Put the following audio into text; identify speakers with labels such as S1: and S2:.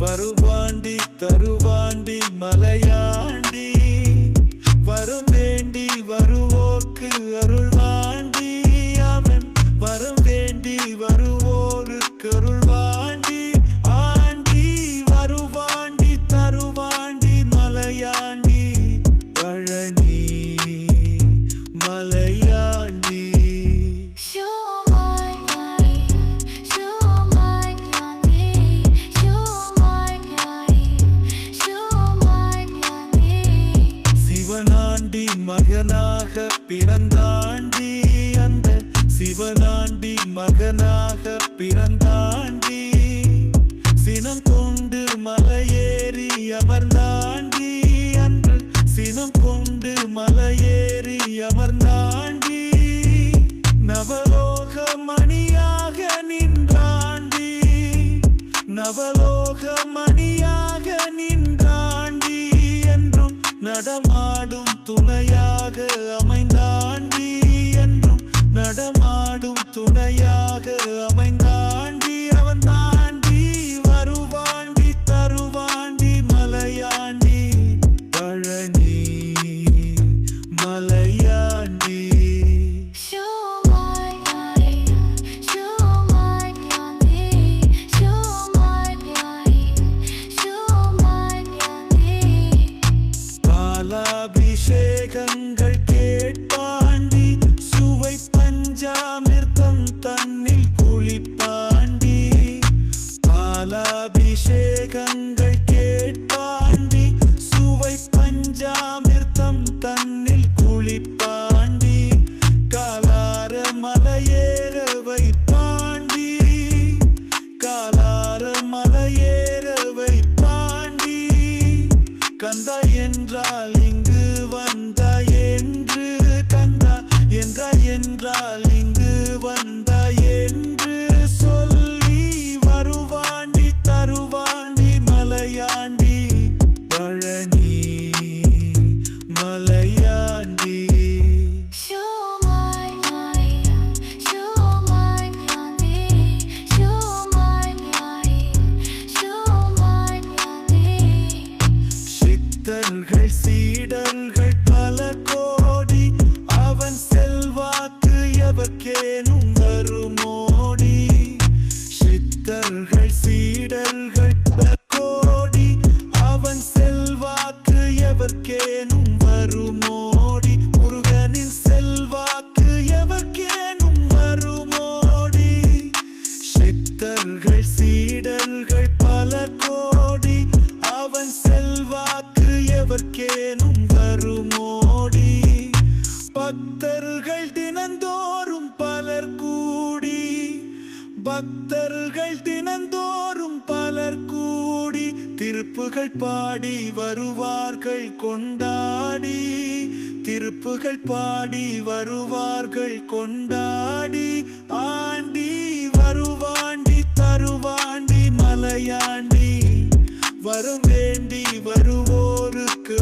S1: வருவாண்டி தருவாண்டி மலையாண்டி வரும் வேண்டி வருவோர்க்கு அருள்வாண்டி அவன் வரும் வேண்டி வருவோருக்கு அருள்வாண்டி ஆண்டி வருவாண்டி தருவாண்டி மலையாண்டி பழனி மலையாண்டி சிவனாண்டி மகனாக பிறந்தாண்டி அந்த சிவனாண்டி மகனாக பிறந்தாண்டி சினம் கொண்டு மலையேறி அமர்ந்தாண்டி அன்று சினம் கொண்டு மலையேறி அமர்ந்தாண்டி நவலோக மணியாக நின்றாண்டி நவலோக மணியாக நின்றாண்டி என்றும் நடமாடும் துணையாக அமைந்தாண்டி என்றும் நடமாடும் துணையாக அமைந்தாண்டி அவன் தாண்டி வருவாண்டி தருவாண்டி மலையாண்டி பழனி மலையாண்டி பாலாபிஷேகங்கள் கேட்பாண்டி சுவை பஞ்சாமிர்தம் தன்னில் குளிப்பாண்டி பாலாபிஷேகங்கள் கேட்பாண்டி சுவை பஞ்சாமிர்தம் தன்னில் குளிப்பாண்டி காலார மலையேற வைப்பாண்டி காலார மலையேற வைப்பாண்டி கந்தா என்றால் இங்கு வந்தாய் என்று கந்தா என்றால் இங்கு வந்தாய் என்று சொல்லி வருவாண்டி தருவாண்டி மலையாண்டி பழனி மலையாண்டி சித்தர்கள் சீடர்கள் பல கோடி அவன் செல்வாக்கு எவர்க்கேனும் வருமோடி சித்தர்கள் சீடர்கள் பல கோடி அவன் செல்வாக்கு எவர்க்கேனும் வருமோடி முருகனின் செல்வாக்கு எவர்க்கேனும் வருமோடி சித்தர்கள் சீடர்கள் பல கோடி அவன் செல்வாக்கு எவர்க்கேனும் வருமோடி பக்தர்கள் தினந்தோறும் பலர் கூடி பக்தர்கள் தினந்தோறும் பலர் கூடி திருப்புகள் பாடி வருவார்கள் கொண்டாடி திருப்புகள் பாடி வருவார்கள் கொண்டாடி ஆண்டி வருவாண்டி தருவாண்டி மலையாண்டி வரும் வேண்டி வருவோருக்கு